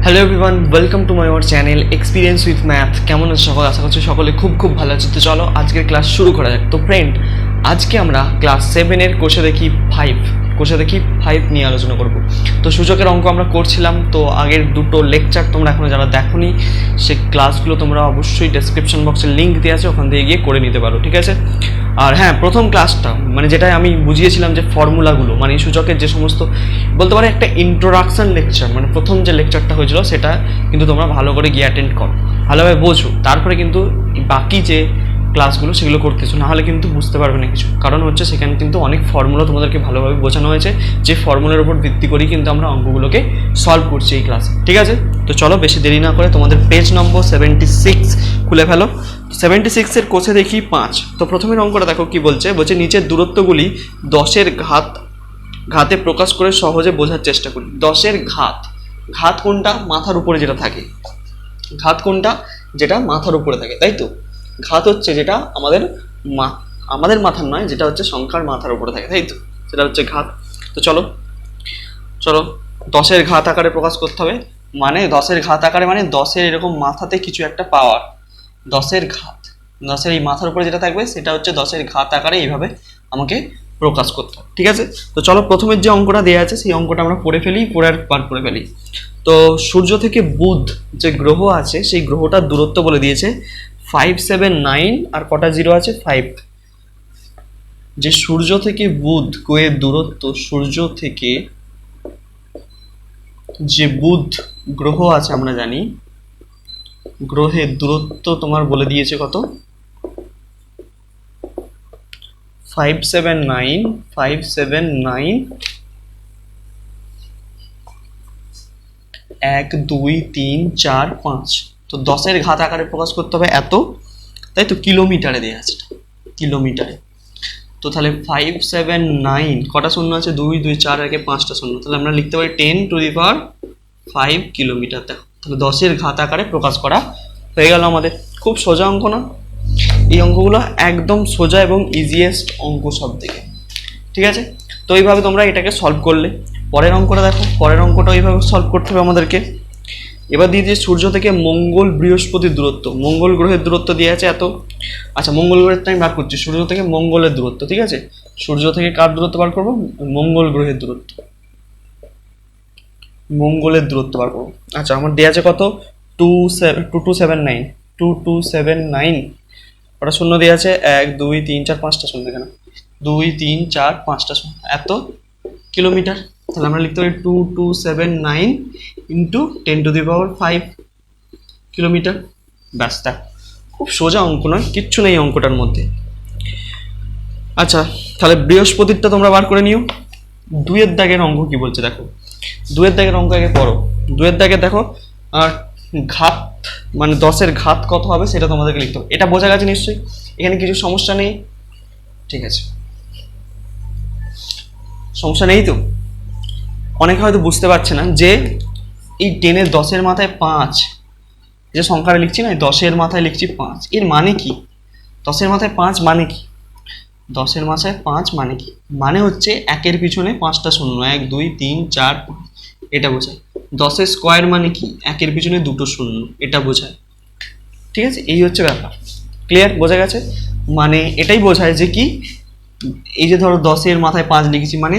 Hello everyone, welcome to my our channel experience with math. কেমন আছে সকলে? আশা করছি সকলে খুব ভালো আছে। তো চলো আজকের ক্লাস শুরু করা যাক। তো ফ্রেন্ড, আজকে আমরা ক্লাস 7-এর কোষে দেখি 5 নিয়ে আলোচনা করব। তো সূচকের অঙ্ক আমরা করছিলাম। তো আগের দুটো লেকচার তোমরা এখনো যারা দেখোনি, সেই ক্লাসগুলো তোমরা অবশ্যই ডেসক্রিপশন বক্সে লিঙ্ক দিয়ে আছে, ওখান থেকে গিয়ে করে নিতে পারো, ঠিক আছে? আর হ্যাঁ, প্রথম ক্লাসটা মানে যেটাই আমি বুঝিয়েছিলাম যে ফর্মুলাগুলো, মানে সূচকের যে সমস্ত বলতে পারে একটা ইন্ট্রোডাকশন লেকচার, মানে প্রথম যে লেকচারটা হয়েছিল সেটা কিন্তু তোমরা ভালো করে গিয়ে অ্যাটেন্ড করো, ভালোভাবে বোঝো, তারপরে কিন্তু বাকি যে ক্লাসগুলো সেগুলো করতেছো, নাহলে কিন্তু বুঝতে পারবে না কিছু। কারণ হচ্ছে সেখানে কিন্তু অনেক ফর্মুলা তোমাদেরকে ভালোভাবে বোঝানো হয়েছে, যে ফর্মুলার উপর ভিত্তি করেই কিন্তু আমরা অঙ্কগুলোকে সলভ করছি এই ক্লাসে, ঠিক আছে? তো চলো বেশি দেরি না করে তোমাদের পেজ নম্বর 76 খুলে ফেলো। 76-এর কোষে দেখি 5। তো প্রথমের অঙ্কটা দেখো কি বলছে নিচের দূরত্বগুলি 10-এর ঘাতে প্রকাশ করে সহজে বোঝার চেষ্টা করি। 10-এর ঘাত কোনটা? মাথার উপরে যেটা থাকে। ঘাত কোনটা? যেটা মাথার উপরে থাকে, তাই তো? ঘাত হচ্ছে যেটা আমাদের মাথার নয়, যেটা হচ্ছে সংখ্যার মাথার উপরে থাকে, তাই তো? সেটা হচ্ছে ঘাত। তো চলো 10-এর ঘাত আকারে প্রকাশ করতে হবে। মানে 10-এর ঘাত আকারে মানে 10-এর এরকম মাথাতে কিছু একটা পাওয়ার। 10-এর এই মাথার উপরে যেটা থাকবে সেটা হচ্ছে 10-এর ঘাত আকারে এইভাবে আমাকে প্রকাশ করতে হবে, ঠিক আছে? তো চলো প্রথমের যে অঙ্কটা দেওয়া আছে সেই অঙ্কটা আমরা পড়ে ফেলি, বার করে ফেলি। তো সূর্য থেকে বুধ যে গ্রহ আছে সেই গ্রহটার দূরত্ব বলে দিয়েছে 579, আর কটা জিরো আছে? 5। যে সূর্য থেকে বুধ গ্রহের দূরত্ব, সূর্য থেকে যে বুধ গ্রহ আছে আমরা জানি, গ্রহের দূরত্ব তোমার বলে দিয়েছে কত? 579 1 2 3 4 5। তো 10-এর ঘাত আকারে প্রকাশ করতে হবে এত, তাই তো? কিলোমিটারে দেওয়া আছে, কিলোমিটারে। তো তাহলে 579 কটা শূন্য আছে? 2 2 4 একে 5টা শূন্য, তাহলে আমরা লিখতে পারি 10⁵ কিলোমিটার। দেখো তাহলে 10-এর ঘাত আকারে প্রকাশ করা হয়ে গেল আমাদের। খুব সোজা অঙ্ক না? এই অঙ্কগুলো একদম সোজা এবং ইজিয়েস্ট অঙ্ক সব থেকে, ঠিক আছে? তো এইভাবে তোমরা এটাকে সলভ করলে। পরের অঙ্কটা দেখো, পরের অঙ্কটা এইভাবে সলভ করতে হবে আমাদেরকে। এবার দিয়ে দিয়েছে সূর্য থেকে মঙ্গল বৃহস্পতির দূরত্ব। মঙ্গল গ্রহের দূরত্ব দিয়ে আছে এত। আচ্ছা, মঙ্গল গ্রহেরটা আমি বার করছি, সূর্য থেকে মঙ্গলের দূরত্ব, ঠিক আছে? সূর্য থেকে কার দূরত্ব বার করবো? মঙ্গল গ্রহের দূরত্ব, মঙ্গলের দূরত্ব বার করবো। আচ্ছা, আমার দেওয়া আছে কত? 2279। ওটা শূন্য দেওয়া আছে 1 2 3 4 5টা শূন্য, এখানে 2 3 4 5টা শূন্য, এত কিলোমিটার। তাহলে আমরা লিখতে পারি 2279 ইন্টু 10⁵ কিলোমিটার। ব্যাস, দেখ খুব সোজা অঙ্ক নয়, কিচ্ছু নেই অঙ্কটার মধ্যে। আচ্ছা, তাহলে বৃহস্পতিরটা তোমরা বার করে নিও। 2-এর দাগের অঙ্ক কি বলছে দেখো। 2-এর দাগের অঙ্ক আগে পড়ো। 2-এর দাগে দেখো ঘাত মানে 10-এর ঘাত কত হবে সেটা তোমাদেরকে লিখতে হবে। এটা বোঝা গেছে নিশ্চয়ই? এখানে কিছু সমস্যা নেই? ঠিক আছে, সমস্যা নেই তো? অনেকে হয়তো বুঝতে পারছে না যে এই 10-এর 10-এর মাথায় 5 যে সংখ্যাটা লিখছি না, 10-এর মাথায় লিখছি 5, এর মানে কি? 10-এর মাথায় 5 মানে কি? 10-এর মাথায় 5 মানে কি? মানে হচ্ছে একের পিছনে 5টা শূন্য, 1 2 3 4 5, এটা বোঝায়। 10-এর স্কোয়ার মানে কি? একের পিছনে 2টো শূন্য, এটা বোঝায়, ঠিক আছে? এই হচ্ছে ব্যাপার। ক্লিয়ার? বোঝা গেছে? মানে এটাই বোঝায় যে কি, এই যে ধরো 10-এর মাথায় 5 লিখেছি, মানে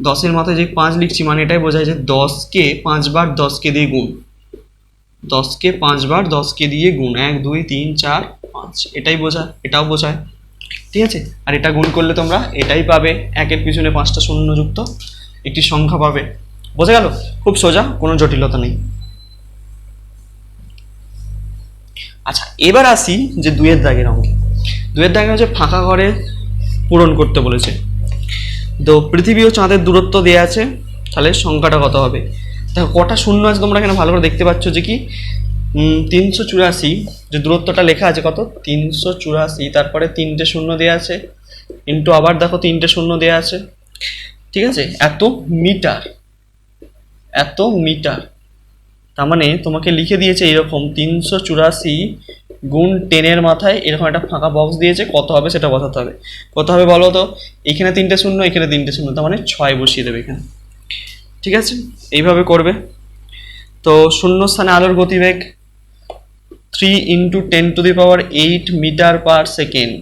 10-এর মাথায় যে 5 লিখছি মানে এটাই বোঝায় যে 10কে 5 বার 10কে দিয়ে গুণ, 10কে 5 বার 10কে দিয়ে গুণ, 1 2 3 4 5, এটাই বোঝায়, এটাও বোঝায়, ঠিক আছে? আর এটা গুণ করলে তোমরা এটাই পাবে, একের পিছনে 5টা শূন্য যুক্ত একটি সংখ্যা পাবে। বোঝা গেল? খুব সোজা, কোনো জটিলতা নেই। আচ্ছা, এবার আসি যে 2-এর দাগের অঙ্কে। 2-এর দাগে হচ্ছে ফাঁকা ঘরে পূরণ করতে বলেছে। তো পৃথিবী ও চাঁদের দূরত্ব দেওয়া আছে, তাহলে সংখ্যাটা কত হবে? দেখো কটা শূন্য আছে তোমরা এখানে ভালো করে দেখতে পাচ্ছ যে কি 384, যে দূরত্বটা লেখা আছে কত? 384, তারপরে 3টে শূন্য দেওয়া আছে, ইন্টু আবার দেখো 3টে শূন্য দেওয়া আছে, ঠিক আছে? এত মিটার, এত মিটার। তার মানে তোমাকে লিখে দিয়েছে এরকম 384 গুণ 10-এর মাথায় এরকম একটা ফাঁকা বক্স দিয়েছে, কত হবে সেটা বসাতে হবে। কত হবে বলো তো? এখানে 3টে শূন্য, এখানে 3টে শূন্য, তার মানে 6 বসিয়ে দেবে এখানে, ঠিক আছে? এইভাবে করবে। তো শূন্য স্থানে আলোর গতিবেগ 3 × 10⁸ মিটার পার সেকেন্ড।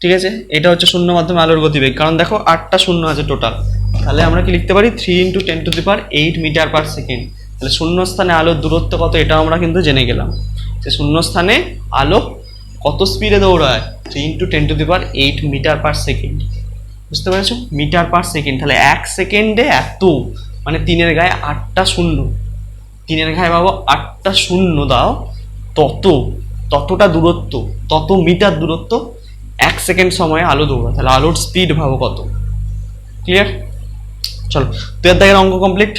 ঠিক আছে, এটা হচ্ছে শূন্য মাধ্যমে আলোর গতিবেগ, কারণ দেখো 8টা শূন্য আছে টোটাল। তাহলে আমরা কি লিখতে পারি 3 × 10⁸ মিটার পার সেকেন্ড। তাহলে শূন্য স্থানে আলোর দূরত্ব কত, এটা আমরা কিন্তু জেনে গেলাম যে শূন্য স্থানে আলো কত স্পিডে দৌড়ায়, 3 × 10⁸ মিটার পার সেকেন্ড। বুঝতে পেরেছো, মিটার পার সেকেন্ড। তাহলে 1 সেকেন্ডে এত, মানে 3-এর গায়ে 8টা শূন্য, 3-এর গায়ে ভাবো 8টা শূন্য দাও, ততটা দূরত্ব, তত মিটার দূরত্ব 1 সেকেন্ড সময়ে আলো দৌড়ায়। তাহলে আলোর স্পিড ভাবো কত। ক্লিয়ার? চলো, 2 দাগের অঙ্ক কমপ্লিট।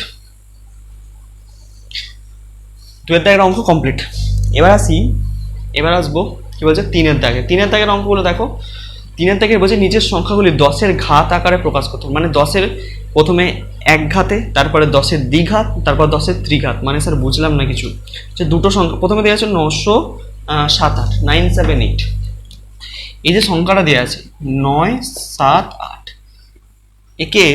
2 দাগের অঙ্ক কমপ্লিট। এবার আসবো কি বলছে 3 দাগে। 3 দাগের অঙ্কগুলো দেখো। 3 দাগের বলছে নিচের সংখ্যাগুলি 10-এর ঘাত আকারে প্রকাশ করতে, মানে 10-এর প্রথমে 1 ঘাতে, তারপরে 10-এর দ্বিঘাত, তারপর 10-এর ত্রিঘাত। মানে স্যার বুঝলাম না কিছু। যে দুটো সংখ্যা প্রথমে দেওয়া আছে 978, 978। এই যে সংখ্যাটা দেওয়া আছে 978, একে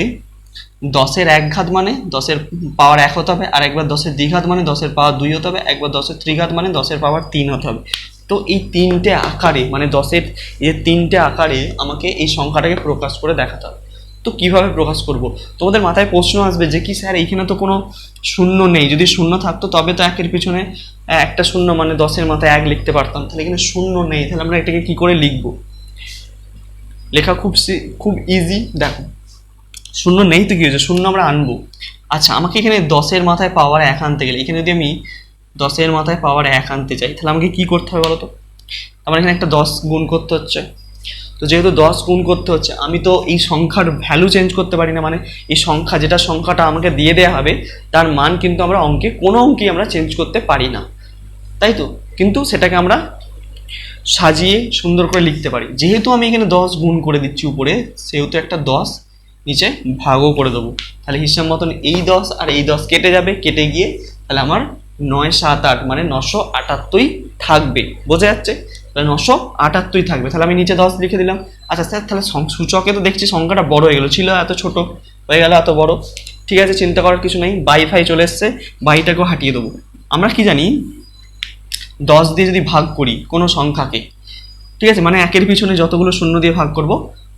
10-এর 1 ঘাত মানে 10-এর পাওয়ার 1 হতে হবে, আর একবার 10-এর দ্বিঘাত মানে 10-এর পাওয়ার 2 হতে হবে, একবার 10-এর ত্রিঘাত মানে 10-এর পাওয়ার 3 হতে হবে। তো এই 3টে আকারে, মানে 10-এর এই 3টে আকারে আমাকে এই সংখ্যাটাকে প্রকাশ করে দেখাতে হবে। তো কিভাবে প্রকাশ করব? তোমাদের মাথায় প্রশ্ন আসবে যে কি স্যার এইখানে তো কোনো শূন্য নেই, যদি শূন্য থাকতো তবে তো একের পিছনে একটা শূন্য, মানে 10-এর মাথায় 1 লিখতে পারতাম। তাহলে এখানে শূন্য নেই, তাহলে আমরা এটাকে কি করে লিখবো? লেখা খুব ইজি। দেখো, শূন্য নেই তো কি হয়েছে, শূন্য আমরা আনবো। আচ্ছা, আমাকে এখানে 10-এর মাথায় পাওয়ার 1 আনতে গেলে, এখানে যদি আমি 10-এর মাথায় পাওয়ার 1 আনতে চাই, তাহলে আমাকে কি করতে হবে বলো তো? আমার এখানে একটা 10 গুণ করতে হচ্ছে। তো যেহেতু 10 গুণ করতে হচ্ছে, আমি তো এই সংখ্যার ভ্যালু চেঞ্জ করতে পারি না। মানে এই সংখ্যা, যেটা সংখ্যাটা আমাকে দিয়ে দেওয়া হবে, তার মান কিন্তু আমরা কোনো অঙ্কেই আমরা চেঞ্জ করতে পারি না, তাই তো? কিন্তু সেটাকে আমরা সাজিয়ে সুন্দর করে লিখতে পারি। যেহেতু আমি এখানে 10 গুণ করে দিচ্ছি উপরে, সেহেতু একটা 10 নিচে ভাগও করে দেবো। তাহলে হিসাব মতন এই 10 আর এই 10 কেটে যাবে, কেটে গিয়ে তাহলে আমার 978 মানে 978 থাকবে। বোঝা যাচ্ছে? তাহলে 978 থাকবে। তাহলে আমি নিচে 10 লিখে দিলাম। আচ্ছা স্যার, তাহলে সূচকে তো দেখছি সংখ্যাটা বড় হয়ে গেল, ছিল এত ছোট, হয়ে গেল এত বড়। ঠিক আছে, চিন্তা করার কিছু নেই, বাইফাই চলে এসছে, বাইটাকেও হাঁটিয়ে দেবো। আমরা কি জানি, 10 দিয়ে যদি ভাগ করি কোনো সংখ্যাকে, ঠিক আছে, মানে একের পিছনে যতগুলো শূন্য দিয়ে ভাগ করব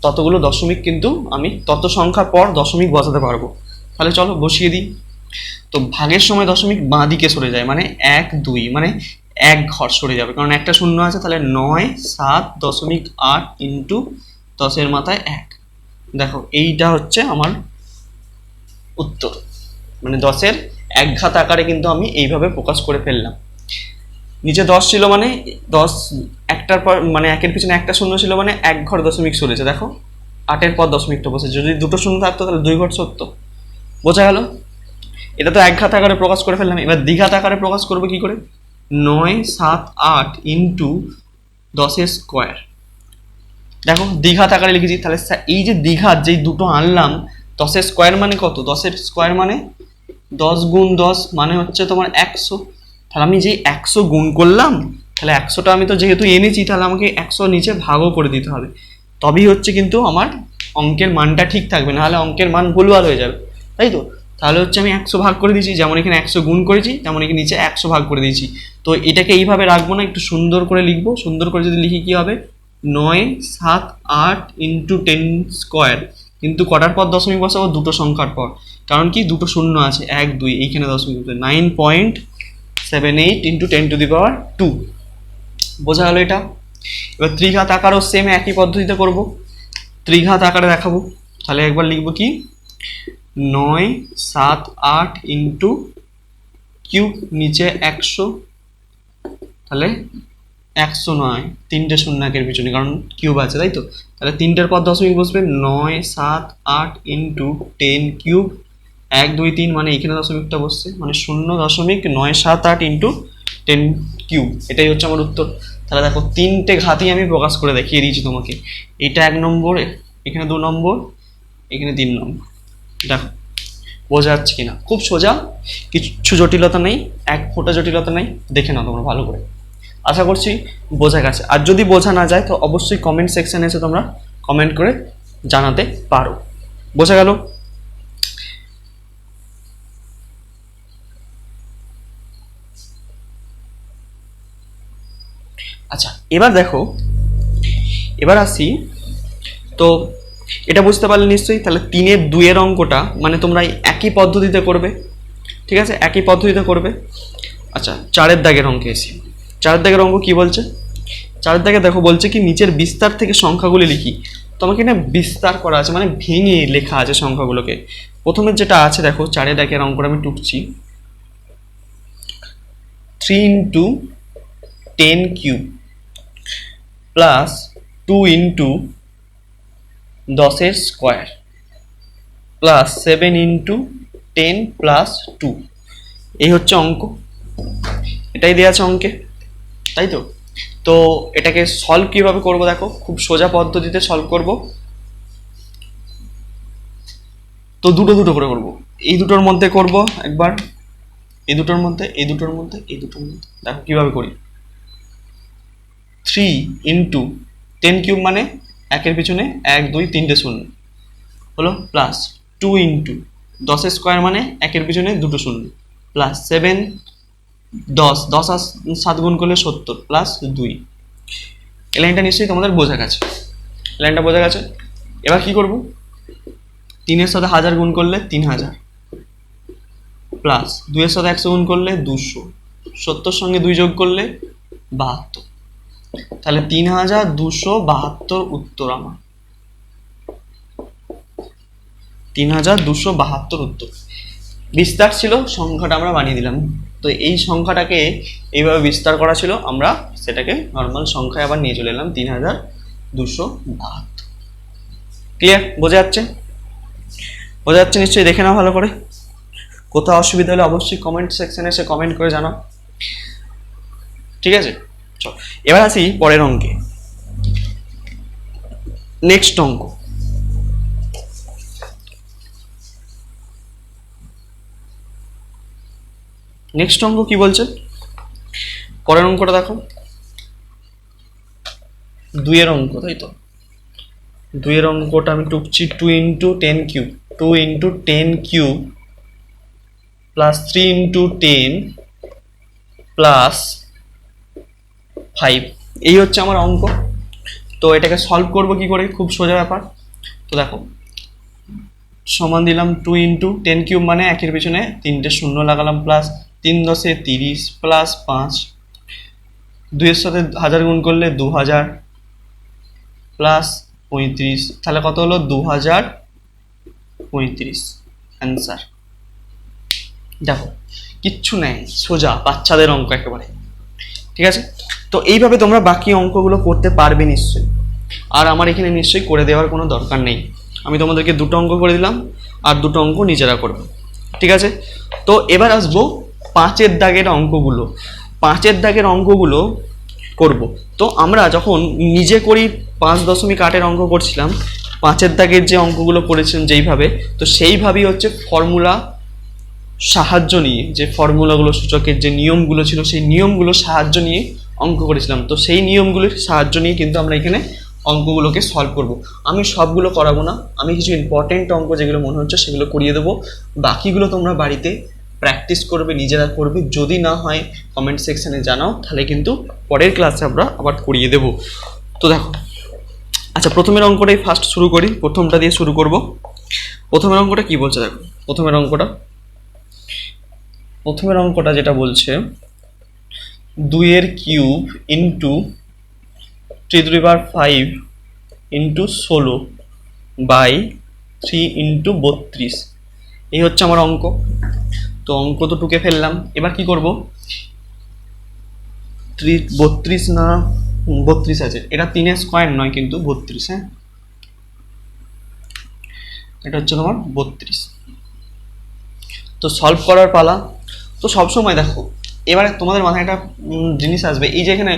ততগুলো দশমিক কিন্তু আমি তত সংখ্যার পর দশমিক বসাতে পারবো। তাহলে চলো বসিয়ে দিই। তো ভাগের সময় দশমিক বাঁ দিকে সরে যায়, মানে 1 2, মানে 1 ঘর সরে যাবে, কারণ একটা শূন্য আছে। তাহলে 9.7.8 ইন্টু 10-এর মাথায় 1। দেখো, এইটা হচ্ছে আমার উত্তর। মানে 10-এর 1 ঘাত আকারে কিন্তু আমি এইভাবে প্রকাশ করে ফেললাম। নিচে 10 ছিল মানে 10 একটার পর, মানে একের পিছনে একটা শূন্য ছিল মানে 1 ঘর দশমিক সরেছে। দেখো, 8-এর পর দশমিকটা বসেছে। যদি দুটো শূন্য থাকতো তাহলে 2 ঘর সরতো। বোঝা গেল? এটা তো 1 ঘাত আকারে প্রকাশ করে ফেললাম। এবার দ্বিঘাত আকারে প্রকাশ করবো কি করে? 978 ইন্টু 10-এর স্কোয়ার। দেখো, দ্বিঘাত আকারে লিখেছি। তাহলে এই যে দ্বিঘাত যেই দুটো আনলাম, 10-এর স্কোয়ার মানে কত? 10-এর স্কোয়ার মানে 10 গুণ 10 মানে হচ্ছে তোমার 100। তাহলে আমি যে 100 গুণ করলাম, তাহলে 100টা আমি তো যেহেতু এনেছি, তাহলে আমাকে 100 নিচে ভাগও করে দিতে হবে। তবেই হচ্ছে কিন্তু আমার অঙ্কের মানটা ঠিক থাকবে, নাহলে অঙ্কের মান ভুলভাল হয়ে যাবে, তাই তো? তাহলে হচ্ছে আমি 100 ভাগ করে দিয়েছি, যেমন এখানে 100 গুণ করেছি তেমন এখানে নিচে 100 ভাগ করে দিয়েছি। তো এটাকে এইভাবে রাখবো না, একটু সুন্দর করে লিখবো। সুন্দর করে যদি লিখি কি হবে? 978 ইন্টু 10 স্কোয়ার, কিন্তু কটার পর দশমিক বসাবো? দুটো সংখ্যার পর। কারণ কি, দুটো শূন্য আছে, 1 2, এইখানে দশমিক। 9.78 ইন্টু 10⁻²। বোঝা গেল এটা? এবার ত্রিঘাত আকারও সেম একই পদ্ধতিতে করব। ত্রিঘাত আকারে দেখাবো। তাহলে একবার লিখবো কি, 978 ইন্টু কিউব, নিচে 100, তাহলে 100 নয়, 3টে শূন্য একের পিছনে, কারণ কিউব আছে, তাই তো? তাহলে 3টের পর দশমিক বসবে। 978 ইন্টু 10 কিউব, 1 2 3, মানে এখানে দশমিকটা বসছে, মানে 0.978 ইন্টু 10 কিউব। এটাই হচ্ছে আমার উত্তর। তাহলে দেখো, 3টে ঘাতই আমি প্রকাশ করে দেখিয়ে দিয়েছি তোমাকে। এটা 1 নম্বর, এখানে 2 নম্বর, এখানে 3 নম্বর। দেখো বোঝা যাচ্ছে কিনা? খুব সোজা, কিছু জটিলতা নেই, 1 ফোঁটা জটিলতা নেই। দেখে নাও তোমরা ভালো করে। আশা করছি বোঝা গেছে। আর যদি বোঝা না যায় তো অবশ্যই কমেন্ট সেকশনে এসে তোমরা কমেন্ট করে জানাতে পারো। বোঝা গেল? আচ্ছা, এবার দেখো, এবার আসি। তো এটা বুঝতে পারলে নিশ্চয়ই, তাহলে 3-এর 2-এর অঙ্কটা মানে তোমরা একই পদ্ধতিতে করবে, ঠিক আছে, একই পদ্ধতিতে করবে। আচ্ছা, 4-এর দাগের অঙ্কে এসি। 4-এর দাগের অঙ্ক কি বলছে? 4-এর দাগে দেখো বলছে কি নিচের বিস্তার থেকে সংখ্যাগুলি লিখি। তোমাকে না বিস্তার করা আছে, মানে ভেঙে লেখা আছে সংখ্যাগুলোকে। প্রথমে যেটা আছে দেখো, 4-এর দাগের অঙ্কটা আমি টুকছি। 3 into 10 cube plus 2 into 10 square plus 7 into 10 plus 2, এই হচ্ছে অঙ্ক। এটাই দেওয়া আছে অঙ্কে, তাই তো? তো এটাকে সলভ কিভাবে করব দেখো, খুব সোজা পদ্ধতিতে সলভ করব। তো দুটো দুটো করে করব, এই দুটোর মধ্যে করব একবার, এই দুটোর মধ্যে, এই দুটোর মধ্যে, এই দুটোর মধ্যে। দেখো কিভাবে করি। 3 ইন্টু 10 কিউব মানে 1-এর পিছনে 1 2 3টে শূন্য হলো, প্লাস 2 ইন্টু 10 স্কোয়ার মানে 1-এর পিছনে 2টো শূন্য, প্লাস 7 10 10 আর 7 গুণ করলে 70 প্লাস 2। এই লাইনটা নিশ্চয়ই তোমাদের বোঝা গেছে, লাইনটা বোঝা গেছে। এবার কি করব, 3-এর সাথে 1000 গুণ করলে 3000 প্লাস 2-এর সাথে 100 গুণ করলে 200, 70 সঙ্গে 2 যোগ করলে 72। তাহলে 3272 উত্তর আমার, 3272 উত্তর। বিস্তার ছিল, সংখ্যাটা আমরা বানিয়ে দিলাম। তো এই সংখ্যাটাকে এইভাবে বিস্তার করা ছিল, আমরা সেটাকে নর্মাল সংখ্যায় আবার নিয়ে চলে এলাম 3272। ক্লিয়ার? বোঝা যাচ্ছে? বোঝা যাচ্ছে নিশ্চয়ই, দেখে নাও ভালো করে। কোথাও অসুবিধা হলে অবশ্যই কমেন্ট সেকশনে এসে কমেন্ট করে জানাও, ঠিক আছে? চল এবার আসি পরের অঙ্কে। নেক্সট অঙ্ক, নেক্সট অঙ্ক কি বলছে? পরের অঙ্কটা দেখো, 2-এর অঙ্ক, তাই তো? 2-এর অঙ্কটা আমি টুকছি। 2 into 10 cube, 2 into 10 cube plus 3 into 10 plus 5, এই হচ্ছে আমার অঙ্ক। তো এটাকে সলভ করব কি করে, খুব সোজা ব্যাপার। তো দেখো, সমান দিলাম 2 ইন্টু 10 কিউব মানে 1-এর পিছনে 3টে শূন্য লাগালাম, প্লাস 3 10 30 প্লাস 5, 2-এর সাথে 1000 গুণ করলে 2000 প্লাস 35, তাহলে কত হলো 2035 অ্যান্সার। দেখো কিচ্ছু নেই, সোজা বাচ্চাদের অঙ্ক একেবারে, ঠিক আছে? তো এইভাবে তোমরা বাকি অঙ্কগুলো করতে পারবে নিশ্চয়ই, আর আমার এখানে নিশ্চয়ই করে দেওয়ার কোনো দরকার নেই। আমি তোমাদেরকে 2টো অঙ্ক করে দিলাম, আর 2টো অঙ্ক নিজেরা করবে, ঠিক আছে? তো এবার আসবো 5-এর দাগের অঙ্কগুলো। 5-এর দাগের অঙ্কগুলো করব। তো আমরা যখন নিজে করি 5.8-এর অঙ্ক করছিলাম, 5-এর দাগের যে অঙ্কগুলো করেছিলাম যেইভাবে, তো সেইভাবেই হচ্ছে ফর্মুলা সাহায্য নিয়ে, যে ফর্মুলাগুলো সূচকের যে নিয়মগুলো ছিল সেই নিয়মগুলো সাহায্য নিয়ে অঙ্ক করেছিলাম। তো সেই নিয়মগুলোর সাহায্য নিয়ে কিন্তু আমরা এখানে অঙ্কগুলোকে সলভ করব। আমি সবগুলো করাবো না, আমি কিছু ইম্পর্টেন্ট অঙ্ক যেগুলো মনে হচ্ছে সেগুলো করিয়ে দেবো। বাকিগুলো তোমরা বাড়িতে প্র্যাকটিস করবে, নিজেরা করবে। যদি না হয় কমেন্ট সেকশানে জানাও, তাহলে কিন্তু পরের ক্লাসে আমরা আবার করিয়ে দেবো। তো দেখো, আচ্ছা প্রথমের অঙ্কটাই ফার্স্ট শুরু করি, প্রথমটা দিয়ে শুরু করব। প্রথমের অঙ্কটা কি বলছে দেখো, প্রথমের অঙ্কটা যেটা বলছে 2-এর cube into 3^5 into 16 by 3 into 32, এই হচ্ছে আমার অঙ্ক। তো অঙ্ক তো টুকে ফেললাম, এবার কি করব, 32 না 32 আছে, এটা 3-এর স্কোয়ার নয় কিন্তু 32, হ্যাঁ এটা হচ্ছে তোমার 32। তো সলভ করার পালা। তো সবসময় দেখো, এবারে তোমাদের মাথায় একটা জিনিস আসবে, এই যে এখানে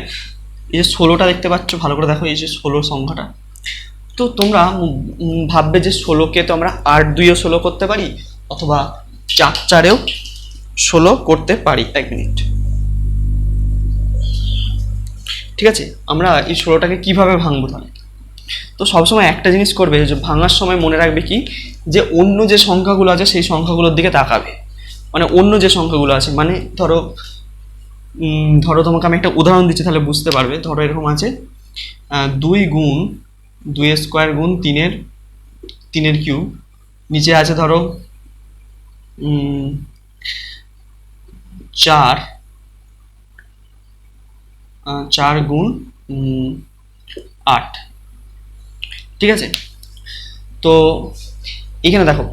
এই যে 16টা দেখতে পাচ্ছ, ভালো করে দেখো, এই যে 16 সংখ্যাটা। তো তোমরা ভাববে যে 16কে তো আমরা 8 2-এও 16 করতে পারি, অথবা 4 4-এও 16 করতে পারি। 1 মিনিট, ঠিক আছে? আমরা এই 16টাকে কিভাবে ভাঙবো তাহলে? তো সবসময় একটা জিনিস করবে, যে ভাঙার সময় মনে রাখবে কি, যে অন্য যে সংখ্যাগুলো আছে সেই সংখ্যাগুলোর দিকে তাকাবে। মানে অন্য যে সংখ্যাগুলো আছে, মানে ধরো ধরো তোমাকে আমি একটা উদাহরণ দিচ্ছি, তাহলে বুঝতে পারবে। ধরো এরকম আছে 2 গুণ 2 স্কোয়ার গুণ তিনের কিউব, নিচে আছে ধরো 4 4 গুণ 8। ঠিক আছে, তো এখানে দেখো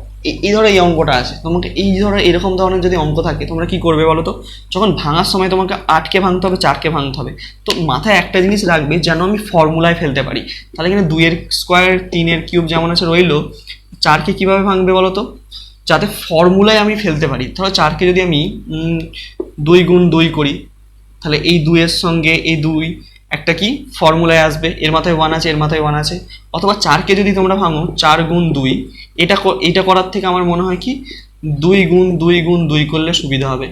এই ধরো এই অঙ্কটা আছে, তোমাকে এই ধরো এরকম ধরনের যদি অঙ্ক থাকে তোমরা কি করবে বলো তো? যখন ভাঙার সময় তোমাকে 8কে ভাঙতে হবে, 4কে ভাঙতে হবে, তো মাথায় একটা জিনিস রাখবে যেন আমি ফর্মুলায় ফেলতে পারি। তাহলে এখানে 2 এর স্কোয়ার 3 এর কিউব যেমন আছে রইলো, 4কে কিভাবে ভাঙবে বলো তো? যাতে ফর্মুলায় আমি ফেলতে পারি। ধরো 4কে যদি আমি 2 গুণ 2 করি, তাহলে এই 2 এর সঙ্গে এই 2 একটা কি ফর্মুলায় আসবে, এর মাথায় 1 আছে, এর মাথায় 1 আছে। অথবা 4কে যদি তোমরা ভাঙো 4 গুণ 2, এটা করার থেকে আমার মনে হয় কি 2 গুণ 2 গুণ 2 করলে সুবিধা হবে।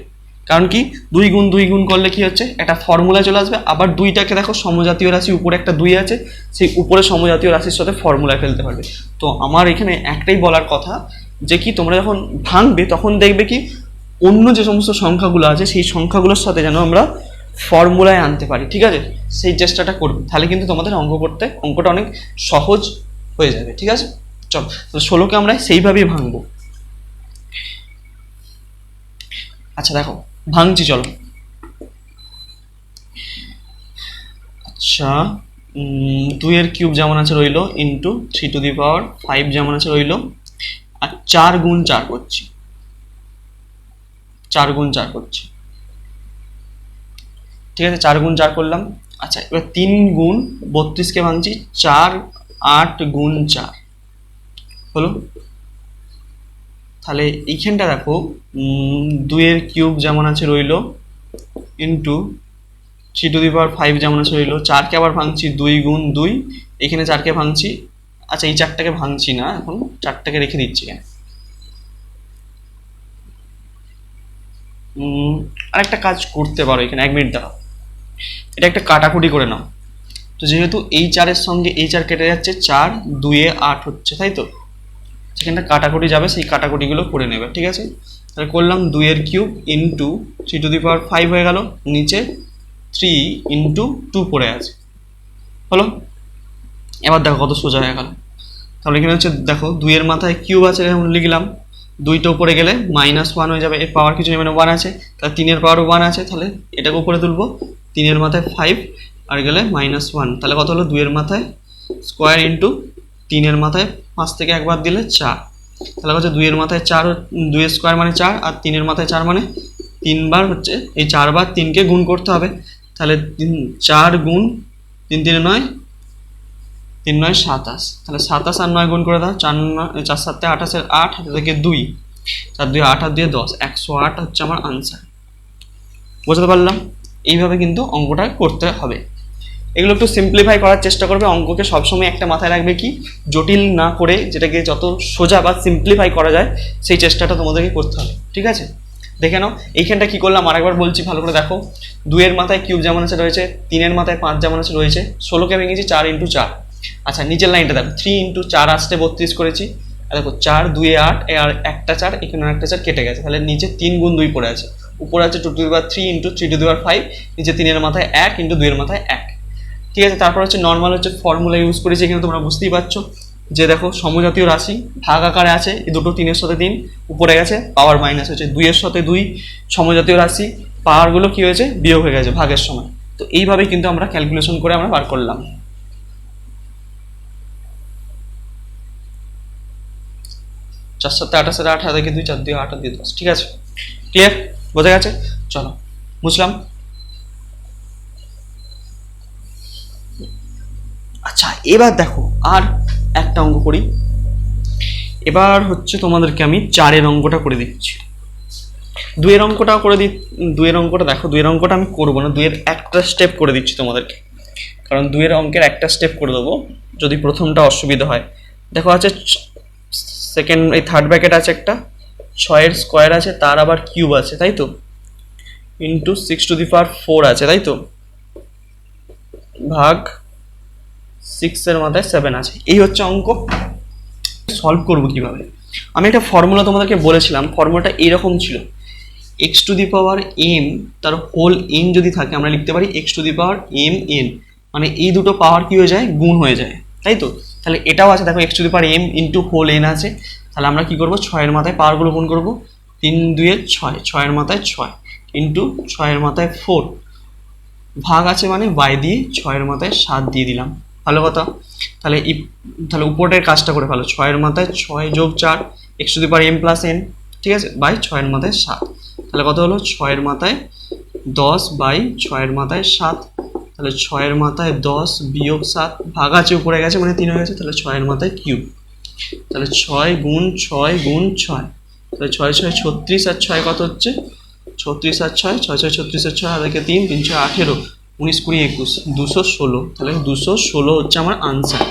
কারণ কি 2 গুণ 2 গুণ করলে কি হচ্ছে, একটা ফর্মুলা চলে আসবে। আবার 2টাকে দেখো সমজাতীয় রাশি, উপরে একটা 2 আছে, সেই উপরে সমজাতীয় রাশির সাথে ফর্মুলায় ফেলতে পারবে। তো আমার এখানে একটাই বলার কথা যে কি তোমরা যখন ভাঙবে তখন দেখবে কি অন্য যে সমস্ত সংখ্যাগুলো আছে সেই সংখ্যাগুলোর সাথে যেন আমরা ফর্মুলায় আনতে পারি। ঠিক আছে, সেই চেষ্টাটা করবে, তাহলে কিন্তু তোমাদের অঙ্কটা অনেক সহজ হয়ে যাবে। ঠিক আছে, চল 16কে আমরা সেইভাবেই ভাঙবো। আচ্ছা দেখো ভাঙছি, চলো। আচ্ছা 2 এর কিউব যেমন আছে রইলো ইন্টু 3⁵ যেমন আছে রইলো, আর 4 গুণ 4 করছি, 4 গুণ 4 করছি। ঠিক আছে, 4 গুণ 4 করলাম। আচ্ছা এবার 3 গুণ 32কে ভাঙছি, 4 8 গুণ 4 হলো। তাহলে এইখানটা দেখো 2 এর কিউব যেমন আছে রইলো ইন্টু 3⁵ যেমন আছে রইলো, 4কে আবার ভাঙছি 2 গুণ 2, এখানে 4কে ভাঙছি। আচ্ছা এই 4টাকে ভাঙছি না, এখন 4টাকে রেখে দিচ্ছি। আরেকটা কাজ করতে পারো এখানে, 1 মিনিট দাঁড়াও, এটা একটা কাটাকুটি করে নাও। তো যেহেতু এই 4-এর সঙ্গে এই 4 কেটে যাচ্ছে, 4 2 এ 8 হচ্ছে, তাই তো? সেখানটা কাটাকুটি যাবে, সেই কাটাকুটিগুলো করে নেবে। ঠিক আছে, তাহলে করলাম 2 এর কিউব ইন্টু 3⁵ হয়ে গেল, নিচে 3 ইন্টু 2 পড়ে আছে, হলো। এবার দেখো কত সোজা হয়ে গেল। তাহলে এখানে হচ্ছে দেখো 2 এর মাথায় কিউব আছে, যেমন লিখলাম, 2টা উপরে গেলে -1 হয়ে যাবে, এর পাওয়ার কিছু নেই, মানে 1 আছে, তাহলে 3 এর পাওয়ার 1 আছে, তাহলে এটাকে উপরে তুলবো, 3 এর মাথায় 5 আর গেলে -1, তাহলে কত হলো 2 এর মাথায় স্কোয়ার ইন্টু 3 এর মাথায় 5 থেকে একবার দিলে 4, তাহলে হচ্ছে 2 এর মাথায় 4, 2 এর স্কোয়ার মানে 4, আর 3 এর মাথায় 4 মানে 3 বার হচ্ছে, এই 4 বার 3কে গুণ করতে হবে। তাহলে 4 গুণ 3 3 9, 3 9 27, তাহলে 27 আর 9 গুণ করে দাও, 4 7 28, 8 হাতে থেকে 2, 4 2 8 আর 2 10, 108 হচ্ছে আমার আনসার। বুঝতে পারলাম? এইভাবে কিন্তু অঙ্কটা করতে হবে। এগুলো একটু সিম্পলিফাই করার চেষ্টা করবে। অঙ্ককে সবসময় একটা মাথায় রাখবে কি জটিল না করে যেটাকে যত সোজা বা সিম্পলিফাই করা যায় সেই চেষ্টাটা তোমাদেরকে করতে হবে। ঠিক আছে, দেখে নাও এইখানটা কি করলাম আরেকবার বলছি, ভালো করে দেখো। 2 এর মাথায় কিউব যেমন আছে রয়েছে, 3 এর মাথায় 5 যেমন আছে রয়েছে, 16কে ভেঙেছি 4 ইন্টু 4। আচ্ছা নিচের লাইনটা দেখো, 3 ইন্টু 4 আসতে 32 করেছি, আর দেখো 4 2 এ 8, আর একটা 4 এখানে একটা 4 কেটে গেছে, তাহলে নিচে 3 গুণ 2 পড়ে আছে, উপরে আছে 2⁵3 ইন্টু 3⁵5, নিচে 3 এর মাথায় 1 ইন্টু 2 এর মাথায় 1। ঠিক আছে, তারপর হচ্ছে নর্মাল হচ্ছে ফর্মুলা ইউজ করেছি এখানে, তোমরা বুঝতেই পারছো যে দেখো সমজাতীয় রাশি ভাগ আকারে আছে, এই দুটো 3 এর সাথে 3 উপরে গেছে, পাওয়ার মাইনাস হচ্ছে 2 এর সাথে 2, সমজাতীয় রাশি পাওয়ারগুলো কি হয়েছে বিয়োগ হয়ে গেছে ভাগের সময়। তো এইভাবে কিন্তু আমরা ক্যালকুলেশন করে আমরা বার করলাম। 4 7 28 8 হাতে 2, 4 2 8 আর 2 10। ঠিক আছে, ক্লিয়ার, বোঝা গেছে? চলো বুঝলাম। আচ্ছা এবার দেখো আর একটা অঙ্ক করি। এবার হচ্ছে তোমাদেরকে আমি 4-এর অঙ্কটা করে দিচ্ছি, 2 এর অঙ্কটা করে দিই। 2 এর অঙ্কটা দেখো, 2 এর অঙ্কটা আমি করবো না, 2 এর একটা স্টেপ করে দিচ্ছি তোমাদেরকে, কারণ 2 এর অঙ্কের একটা স্টেপ করে দেবো যদি প্রথমটা অসুবিধা হয়। দেখো আছে সেকেন্ড, এই থার্ড ব্র্যাকেট আছে একটা, 6 এর স্কোয়ার আছে, তার আবার কিউব আছে, তাই তো, ইন্টু 6⁴ আছে, তাই তো, ভাগ 6 এর মাথায় 7 আছে। এই হচ্ছে অঙ্ক। সলভ করবো কিভাবে? আমি একটা ফর্মুলা তোমাদেরকে বলেছিলাম, ফর্মুলাটা এরকম ছিল, x to the power m তার হোল এন যদি থাকে আমরা লিখতে পারি x to the power m n, মানে এই দুটো পাওয়ার কি হয়ে যায়, গুণ হয়ে যায়, তাই তো। তাহলে এটাও আছে, দেখো x to the power m into whole n আছে। তাহলে আমরা কি করবো, ছয়ের মাথায় পাওয়ারগুলো গুণ করবো, 3 2 6, ছয়ের মাথায় 6 ইন্টু ছয়ের মাথায় 4, ভাগ আছে মানে বাই দিয়ে ছয়ের মাথায় 7 দিয়ে দিলাম। ভালো কথা। তাহলে তাহলে উপরের কাজটা করে ফেলো, ছয়ের মাথায় 6 যোগ 4 x to the power m plus n, ঠিক আছে, বাই ছয়ের মাথায় 7। তাহলে কত হলো, ছয়ের মাথায় 10 বাই ছয়ের মাথায় 7। তাহলে ছয়ের মাথায় 10 বিয়োগ 7, ভাগ আছে উপরে গেছে মানে 3 হয়ে গেছে, তাহলে ছয়ের মাথায় কিউব। তাহলে 6 গুণ 6 গুণ 6, তাহলে 6 6 36 আর 6 কত হচ্ছে, 36 আর 6 6 6 36 আর 6 আর 3 3 6 18 19 20 21 216। তাহলে 216 হচ্ছে আমার আনসার।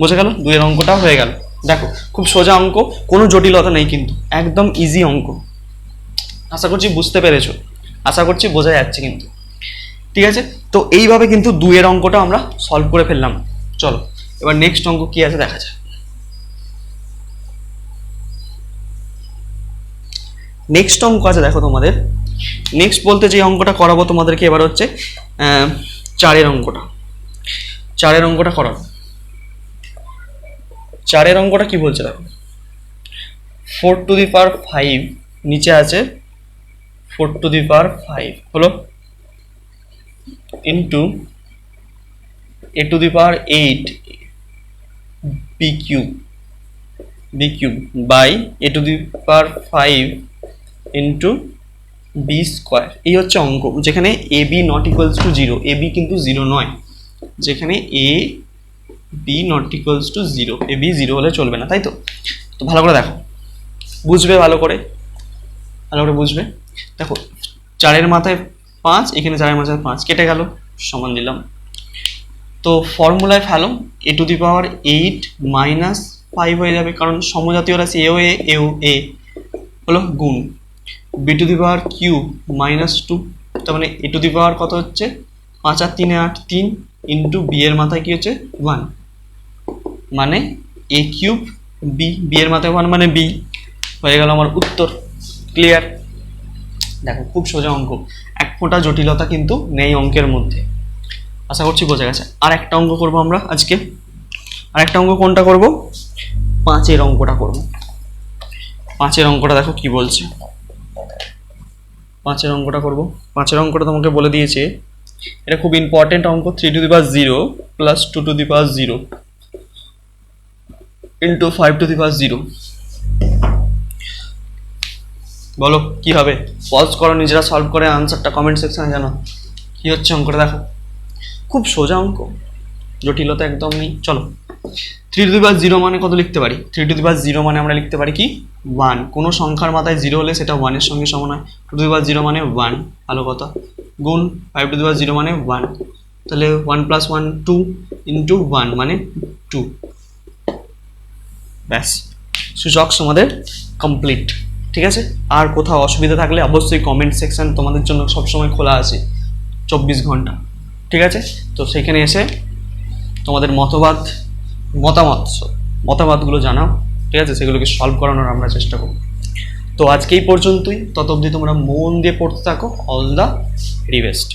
বোঝা গেল, দুইয়ের অঙ্কটা হয়ে গেল। দেখো খুব সোজা অঙ্ক, কোনো জটিলতা নেই কিন্তু, একদম ইজি অঙ্ক। আশা করছি বুঝতে পেরেছো, আশা করছি বোঝা যাচ্ছে কিন্তু, ঠিক আছে। তো এইভাবে কিন্তু দুইয়ের অঙ্কটা আমরা সলভ করে ফেললাম। চলো এবার নেক্সট অঙ্ক কি আছে দেখা যায়। নেক্সট অঙ্ক আছে দেখো তোমাদের, নেক্সট বলতে যে অঙ্কটা করাবো তোমাদেরকে এবার হচ্ছে চারের অঙ্কটা। চারের অঙ্কটা করাবো। চারের অঙ্কটা কি বলছে দেখো, 4 টু দি পাওয়ার 5 নিচে আছে 4 টু দি পাওয়ার 5 হলো into a to the power 8 B cube by a to the power 5 into B square. এই হচ্ছে অঙ্ক, যেখানে A B not equals to 0, A B কিন্তু 0 নয়, যেখানে A B not equals to 0, A B 0 হলে চলবে না, তাই তো। তো ভালো করে দেখো, বুঝবে ভালো করে বুঝবে। দেখো 4-এর মাথায় 5, এখানে 4-এর মাথায় 5 কেটে গেল, সমান দিলাম। তো ফর্মুলায় ফেলো, এ টু দি পাওয়ার 8 মাইনাস 5 হয়ে যাবে, কারণ সমজাতীয় রাশি এও এ হলো গুণ b to the power cube minus 2, তার মানে এ টু দি পাওয়ার কত হচ্ছে 5 আর 3 8 3 ইন্টু বি এর মাথায় কি হচ্ছে 1, মানে এ কিউব বি, বি এর মাথায় 1 মানে বি, হয়ে গেল আমার উত্তর। ক্লিয়ার। দেখো খুব সোজা অঙ্ক, এক ফোঁটা জটিলতা কিন্তু নেই অঙ্কের মধ্যে, আশা করছি বোঝা গেছে। আর একটা অঙ্ক করবো আমরা আজকে, আর একটা অঙ্ক কোনটা করব, 5-এর অঙ্কটা করব। 5-এর অঙ্কটা দেখো কি বলছে, 5-এর অঙ্কটা করব। 5-এর অঙ্কটা তোমাকে বলে দিয়েছে, এটা খুব ইম্পর্টেন্ট অঙ্ক, 3 to the power 0 plus 2 to the power 0 into 5 to the power 0। বলো কি হবে, পজ করো, নিজেরা সলভ করে আনসারটা কমেন্ট সেকশনে জানো কি হচ্ছে অঙ্কটা। দেখো খুব সোজা অঙ্ক, জটিলতা একদম নেই। চলো 3 টু দি পাওয়ার 0 মানে কত লিখতে পারি, 3 টু দি পাওয়ার 0 মানে আমরা লিখতে পারি কি 1, কোনো সংখ্যার মাথায় 0 হলে সেটা 1 এর সঙ্গে সমান হয়। 2 টু দি পাওয়ার 0 মানে 1, ভালো কথা, গুণ 5 টু দি পাওয়ার 0 মানে 1, তাহলে 1 প্লাস 1 2 ইন্টু 1 মানে 2। ব্যাস, সূচক আমাদের কমপ্লিট, ঠিক আছে। আর কোথাও অসুবিধা থাকলে অবশ্যই কমেন্ট সেকশন তোমাদের জন্য সবসময় খোলা আছে 24 ঘন্টা, ঠিক আছে। তো সেখানে এসে তোমাদের মতামতগুলো জানাও, ঠিক আছে, সেগুলোকে সলভ করানোর আমরা চেষ্টা করব। তো আজকে এই পর্যন্তই, তত অবধি তোমরা মন দিয়ে পড়তে থাকো। All the very best.